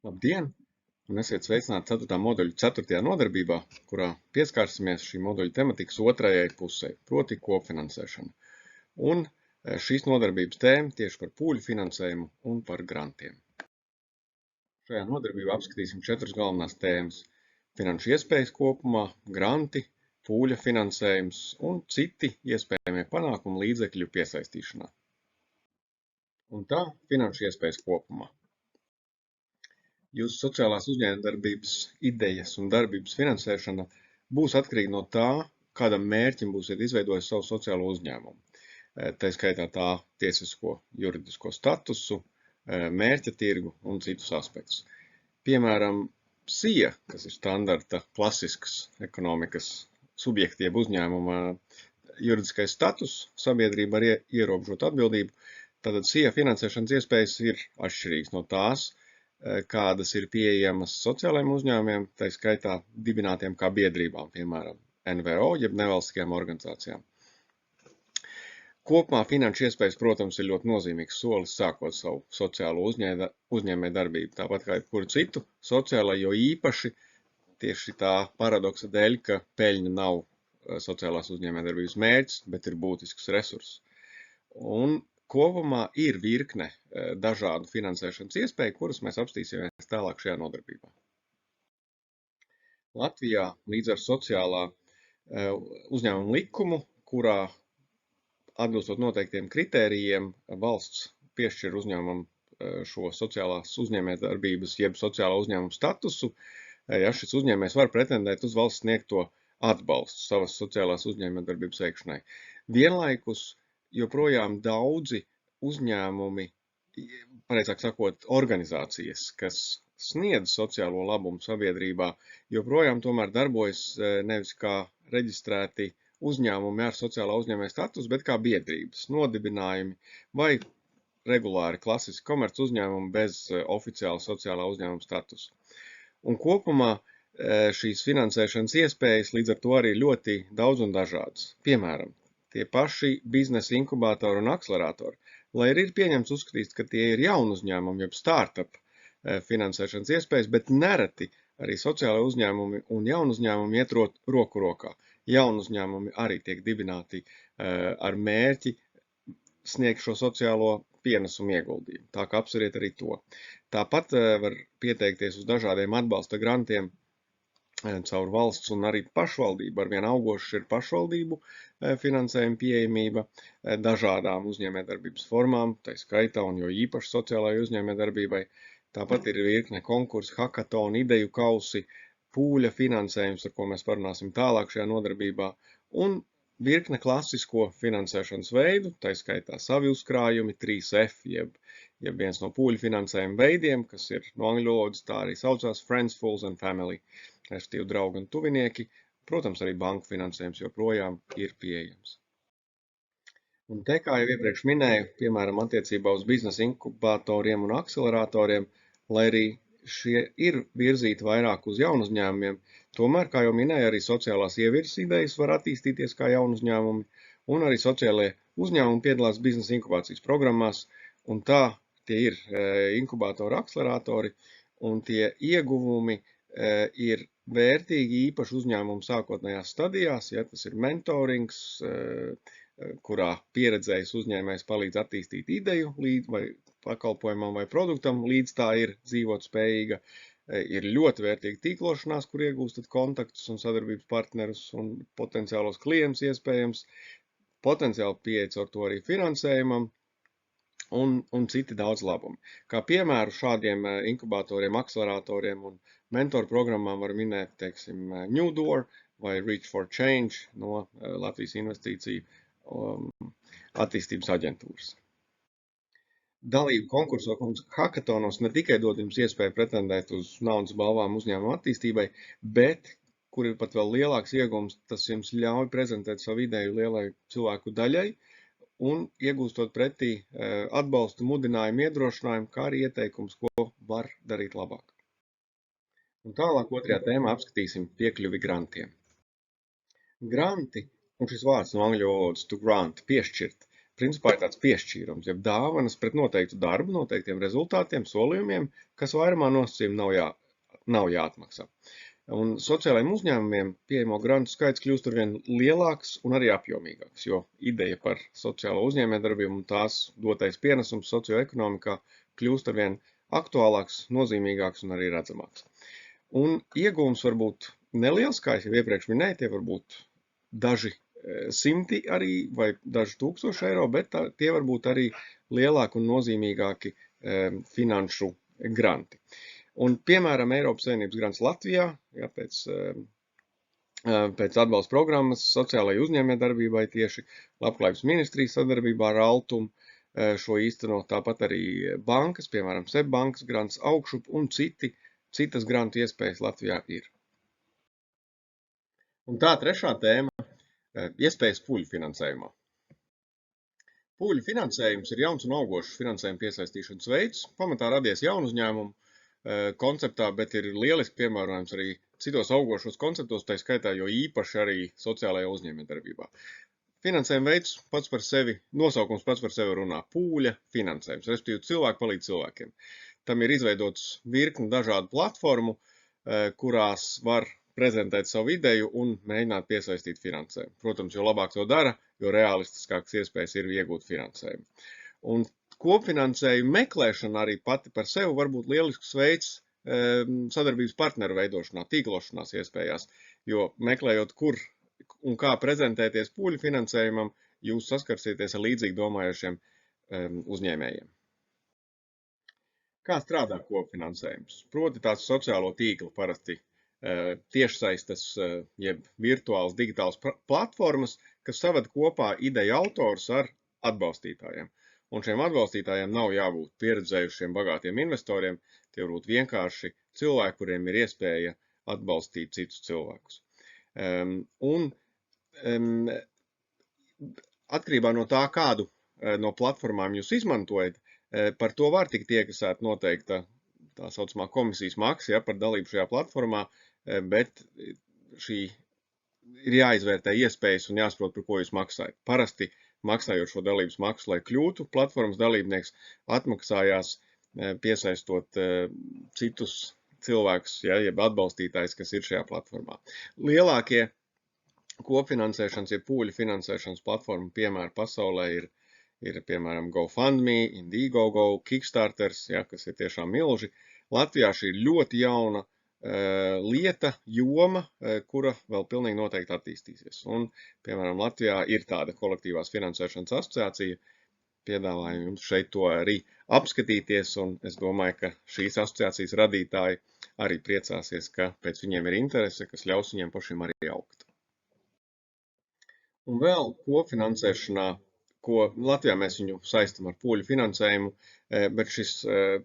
Labdien! Un esiet sveicināti 4. moduļa 4. nodarbībā, kurā pieskārsimies šī moduļa tematikas otrajai pusē, proti kopfinansēšana. Un šīs nodarbības tēma tieši par pūļu finansējumu un par grantiem. Šajā nodarbībā apskatīsim 4 galvenās tēmas – finanšu iespējas kopumā, granti, pūļa finansējums un citi iespējamie panākumi līdzekļu piesaistīšanā. Un tā finanšu iespējas kopumā. Jūsu sociālās uzņēmējdarbības idejas un darbības finansēšana būs atkarīga no tā, kādam mērķim būsiet izveidojis savu sociālo uzņēmumu. Tā skaitā tā tiesisko juridisko statusu, mērķa tirgu un citus aspektus. Piemēram, SIA, kas ir standarta klasisks ekonomikas subjekta jeb uzņēmuma juridiskais status, sabiedrība ar ierobežotu atbildību, tātad SIA finansēšanas iespējas ir atšķirīgas no tās, kādas ir pieejamas sociālajiem uzņēmumiem, tā skaitā dibinātiem kā biedrībām, piemēram, NVO, jeb nevalstiskajām organizācijām. Kopumā finanšu iespējas, protams, ir ļoti nozīmīgs solis sākot savu sociālo uzņēmējdarbību, tāpat kā jebkuru citu sociālai, jo īpaši tieši tā paradoksa dēļ, ka peļņa nav sociālās uzņēmējdarbības mērķis, bet ir būtisks resurss. Un kopumā ir virkne dažādu finansēšanas iespēju, kuras mēs apstīsimies tālāk šajā nodarbībā. Latvijā līdz ar sociālā uzņēmuma likumu, kurā atbilstot noteiktiem kritērijiem, valsts piešķir uzņēmumam šo sociālās uzņēmējdarbības jeb sociālā uzņēmuma statusu, ja šis uzņēmējs var pretendēt uz valsts sniegto atbalstu savas sociālās uzņēmējdarbības veikšanai. Vienlaikus joprojām daudzi uzņēmumi, pareizāk sakot, organizācijas, kas sniedz sociālo labumu sabiedrībā, joprojām tomēr darbojas nevis kā reģistrēti uzņēmumi ar sociālā uzņēmēja status, bet kā biedrības, nodibinājumi vai regulāri klasiski komerc uzņēmumi bez oficiāla sociālā uzņēmuma statusa. Un kopumā šīs finansēšanas iespējas līdz ar to arī ļoti daudz un dažādas. Piemēram, tie paši biznesa inkubātori un akceleratori, lai arī ir pieņemts uzskatīt, ka tie ir jaunu uzņēmumu, jeb startup finansēšanas iespējas, bet nereti arī sociālai uzņēmumi un jaunu uzņēmumi iet roku rokā. Jaunu uzņēmumi arī tiek dibināti ar mērķi sniegt šo sociālo pienesumu ieguldījumu. Tā kā apsveriet arī to. Tāpat var pieteikties uz dažādiem atbalsta grantiem caur valsts un arī pašvaldību. Arvien augošs ir pašvaldību finansējuma pieejamība dažādām uzņēmējdarbības formām, tā skaitā un jo īpaši sociālajai uzņēmējdarbībai. Tāpat ir virkne konkursi, hakatoni, ideju kausi, pūļa finansējums, ar ko mēs parunāsim tālāk šajā nodarbībā, un virkne klasisko finansēšanas veidu, tā skaitā savi uzkrājumi, 3F, jeb viens no pūļu finansējuma veidiem, kas ir no angļu valodas, tā arī saucās Friends, Fools and Family, respektīvi draugi un tuvinieki. Protams, arī banku finansējums joprojām ir pieejams. Un te, kā jau iepriekš minēju, piemēram, attiecībā uz biznesa inkubatoriem un akceleratoriem, lai arī šie ir virzīti vairāk uz jaunu uzņēmumiem, tomēr, kā jau minēju, arī sociālās ievirzes idejas var attīstīties kā jaunu uzņēmumi, un arī sociālie uzņēmumi piedalās biznesa inkubācijas programmās, un tā tie ir inkubatori, akceleratori, un tie ieguvumi ir vērtīgi īpaši uzņēmumu sākotnējās stadijās, ja tas ir mentorings, kurā pieredzējis uzņēmējs palīdz attīstīt ideju vai pakalpojumam vai produktam, līdz tā ir dzīvot spējīga. Ir ļoti vērtīga tīklošanās, kur iegūstat kontaktus un sadarbības partnerus un potenciālos klientus iespējams, potenciāli pieeja caur to arī finansējumam un citi daudz labumi. Kā piemēru šādiem inkubatoriem, akceleratoriem un mentoru programmām var minēt, teiksim, New Door vai Reach for Change no Latvijas investīciju attīstības aģentūras. Dalība konkursos un hakatonos ne tikai dod jums iespēju pretendēt uz naudas balvām uzņēmuma attīstībai, bet, kur ir pat vēl lielāks iegums, tas jums ļauj prezentēt savu ideju lielai cilvēku daļai un iegūstot pretī atbalstu, mudinājumu, iedrošinājumu, kā arī ieteikums, ko var darīt labāk. Un tālāk otrajā tēmā apskatīsim piekļuvi grantiem. Granti, un šis vārds no angļu valodas to grant, piešķirt, principā ir tāds piešķīrums, jeb dāvanas pret noteiktu darbu, noteiktiem rezultātiem, solījumiem, kas vairumā nosacījumi nav jāatmaksā. Un sociālajiem uzņēmumiem pieejamo grantu skaits kļūst arvien lielāks un arī apjomīgāks, jo ideja par sociālo uzņēmējdarbību un tās dotais pienesums socioekonomikā kļūst arvien aktuālāks, nozīmīgāks un arī redzamāks. Un iegūms var būt neliels, kā es jau iepriekš minēju, tie var būt daži simti arī vai daži tūkstoši eiro, bet tie var būt arī lielāki un nozīmīgāki finanšu granti. Un, piemēram, Eiropas Savienības grants Latvijā, ja, pēc atbalsta programmas sociālajai uzņēmējdarbībai tieši Labklājības ministrijas sadarbībā ar Altumu šo īsteno, tāpat arī bankas, piemēram, SEB bankas grants, Augšup un citas grantu iespējas Latvijā ir. Un tā trešā tēma - iespējas pūļu finansējumā. Pūļu finansējums ir jauns un augošs finansējuma piesaistīšanas veids, pamatā radies jaunu uzņēmumu konceptā, bet ir lieliski piemērojams arī citos augošos konceptos, tā skaitā, jo īpaši arī sociālajā uzņēmējdarbībā. Finansējuma veids pats par sevi, nosaukums pats par sevi runā - pūļa finansējums, respektīvi cilvēki palīdz cilvēkiem. Tam ir izveidots virkni dažādu platformu, kurās var prezentēt savu ideju un mēģināt piesaistīt finansējumu. Protams, jo labāk to dara, jo realistiskākas iespējas ir iegūt finansējumu. Un kopfinansējumu meklēšana arī pati par sevi var būt lielisks veids sadarbības partneru veidošanā, tīklošanās iespējās, jo meklējot, kur un kā prezentēties pūļu finansējumam, jūs saskarsieties ar līdzīgi domājošiem uzņēmējiem. Kā strādā kopfinansējums? Proti tās sociālo tīklu parasti tiešsaistes jeb virtuāls digitāls platformas, kas saved kopā ideju autors ar atbalstītājiem. Un šiem atbalstītājiem nav jābūt pieredzējušiem bagātiem investoriem, tie var būt vienkārši cilvēki, kuriem ir iespēja atbalstīt citus cilvēkus. Un atkarībā no tā, kādu no platformām jūs izmantojat, par to var tikt iekasēt noteikta tā saucamā komisijas maksa, ja, par dalību šajā platformā, bet šī ir jāizvērtē iespējas un jāsaprot, par ko jūs maksājat. Parasti maksājot šo dalības maksu, lai kļūtu platformas dalībnieks, atmaksājās piesaistot citus cilvēkus, ja, jeb atbalstītājs, kas ir šajā platformā. Lielākie kopfinansēšanas, ja pūļu finansēšanas platforma piemēri pasaulē ir piemēram GoFundMe, Indiegogo, Kickstarters, ja, kas ir tiešām milži. Latvijā šī ir ļoti jauna lieta, joma, kura vēl pilnīgi noteikti attīstīsies. Un, piemēram, Latvijā ir tāda kolektīvās finansēšanas asociācija, piedāvāju jums šeit to arī apskatīties, un es domāju, ka šīs asociācijas radītāji arī priecāsies, ka pēc viņiem ir interese, kas ļaus viņiem pašiem arī augt. Un vēl kopfinansēšanā, ko Latvijā mēs viņu saistam ar pūļu finansējumu, bet šis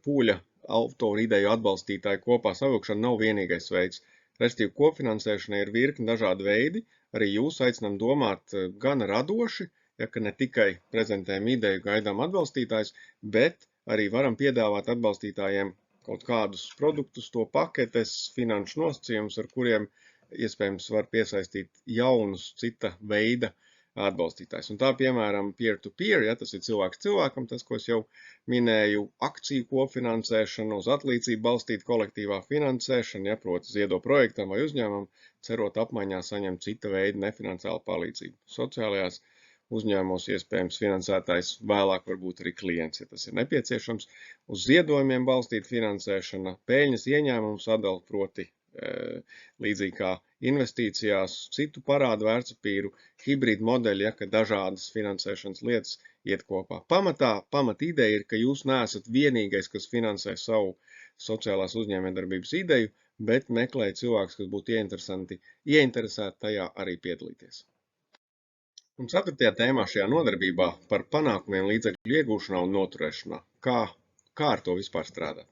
pūļa autoru ideju atbalstītāju kopā savilkšana nav vienīgais veids. Respektīvi, kopfinansēšana ir virkni dažādi veidi, arī jūs aicinām domāt gan radoši, ja, ka ne tikai prezentējam ideju, gaidām atbalstītājs, bet arī varam piedāvāt atbalstītājiem kaut kādus produktus, to paketes, finanšu nosacījumus, ar kuriem iespējams var piesaistīt jaunus cita veida atbalstītājs. Un tā, piemēram, peer-to-peer, ja, tas ir cilvēks cilvēkam, tas, ko es jau minēju, akciju kopfinansēšana, uz atlīdzību balstīt kolektīvā finansēšana, ja, proti ziedo projektam vai uzņēmumam, cerot apmaiņā saņemt cita veida nefinanciālu palīdzību. Sociālajās uzņēmumos iespējams finansētājs vēlāk varbūt arī klients, ja tas ir nepieciešams. Uz ziedojumiem balstīt finansēšana, peļņas ieņēmumu sadala, proti līdzīgi kā investīcijās, citu parādu vērtspapīru, hibrīdu modeļi, ja, ka dažādas finansēšanas lietas iet kopā. Pamat ideja ir, ka jūs neesat vienīgais, kas finansē savu sociālās uzņēmējdarbības ideju, bet meklē cilvēkus, kas būtu ieinteresēti tajā arī piedalīties. Un 4. tēmā šajā nodarbībā par panākumiem līdzekļu iegūšanā un noturēšanā. Kā ar to vispār strādāt?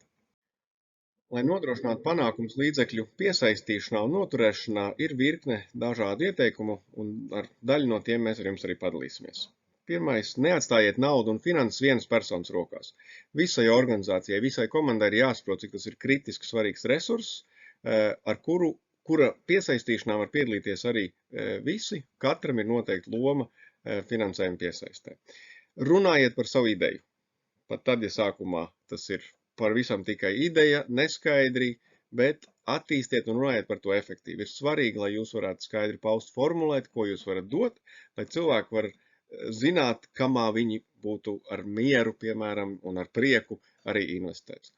Lai nodrošinātu panākumus līdzekļu piesaistīšanā un noturēšanā, ir virkne dažādu ieteikumu, un ar daļu no tiem mēs ar jums arī padalīsimies. Pirmais, neatstājiet naudu un finanses vienas personas rokās. Visai organizācijai, visai komandai ir jāsaprot, cik tas ir kritiski svarīgs resurss, ar kura piesaistīšanā var piedalīties arī visi, katram ir noteikti loma finansējuma piesaistē. Runājiet par savu ideju. Pat tad, ja sākumā tas ir pavisam tikai ideja, neskaidri, bet attīstiet un runājiet par to efektīvi. Ir svarīgi, lai jūs varētu skaidri paust, formulēt, ko jūs varat dot, lai cilvēki var zināt, kamā viņi būtu ar mieru, piemēram, un ar prieku arī investēt.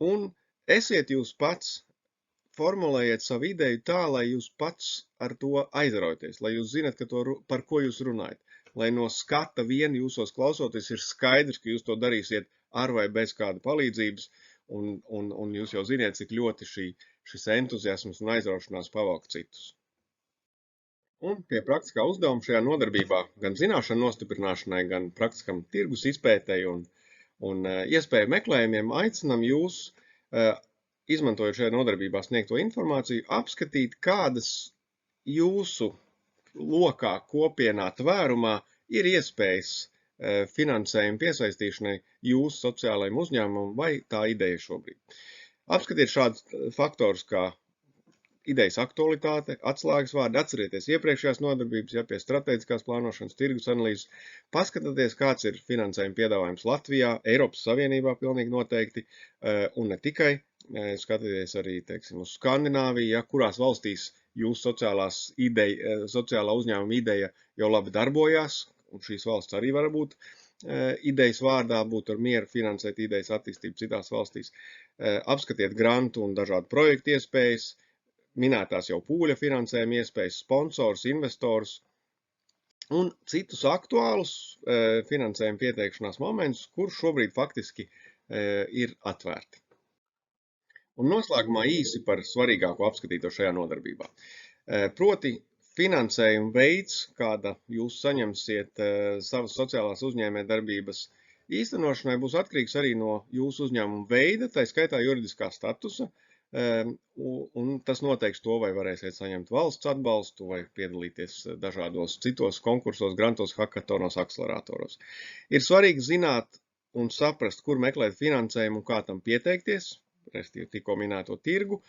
Un esiet jūs pats, formulējiet savu ideju tā, lai jūs pats ar to aizraujaties, lai jūs zinat, par ko jūs runājat. Lai no skata vien jūsos klausoties ir skaidrs, ka jūs to darīsiet ar vai bez kāda palīdzības, un jūs jau ziniet, cik ļoti šis entuziasms un aizraušanās pavalk citus. Un pie praktiskā uzdevuma šajā nodarbībā gan zināšanu nostiprināšanai, gan praktiskam tirgus izpētei un iespēju meklējumiem aicinam jūs, izmantojot šajā nodarbībā sniegto informāciju, apskatīt, kādas jūsu lokā, kopienā, tvērumā ir iespējas finansējuma piesaistīšanai jūsu sociālajiem uzņēmumam vai tā ideja šobrīd. Apskatiet šādus faktorus kā idejas aktualitāte, atslēgas vārdi, atcerieties iepriekšējās nodarbības, ja pie strateģiskās plānošanas, tirgus analīzes, paskatieties, kāds ir finansējuma piedāvājums Latvijā, Eiropas Savienībā pilnīgi noteikti, un ne tikai, skatieties arī, teiksim, uz Skandināviju, ja, kurās valstīs jūsu sociālā uzņēmuma ideja jau labi darbojās, un šīs valsts arī var būt idejas vārdā, būt ar mieru finansēt idejas attīstību citās valstīs. Apskatiet grantu un dažādu projektu iespējas, minētās jau pūļa finansējuma iespējas, sponsors, investors un citus aktuālus finansējuma pieteikšanās momentus, kur šobrīd faktiski ir atvērti. Un noslēgumā īsi par svarīgāko apskatīto šajā nodarbībā. Proti, finansējuma veids, kāda jūs saņemsiet savas sociālās uzņēmējdarbības īstenošanai, būs atkarīgs arī no jūsu uzņēmuma veida, tā skaitā juridiskā statusa, un tas noteiks to, vai varēsiet saņemt valsts atbalstu vai piedalīties dažādos citos konkursos, grantos, hackatonos, akceleratoros. Ir svarīgi zināt un saprast, kur meklēt finansējumu un kā tam pieteikties, restīvi tikko minēto tirgu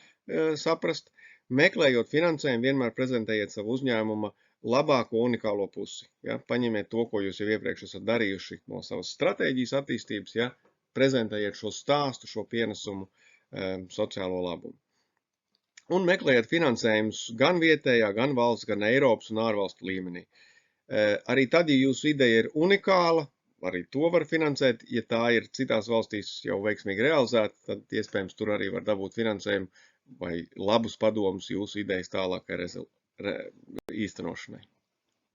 saprast. Meklējot finansējumu, vienmēr prezentējiet savu uzņēmuma labāko unikālo pusi. Ja? Paņemiet to, ko jūs jau iepriekš esat darījuši no savas stratēģijas attīstības, ja? Prezentējiet šo stāstu, šo pienesumu sociālo labumu. Un meklējiet finansējumus gan vietējā, gan valsts, gan Eiropas un ārvalstu līmenī. Arī tad, ja jūsu ideja ir unikāla, arī to var finansēt. Ja tā ir citās valstīs jau veiksmīgi realizēta, tad iespējams tur arī var dabūt finansējumu vai labus padomus jūsu idejas tālākai īstenošanai.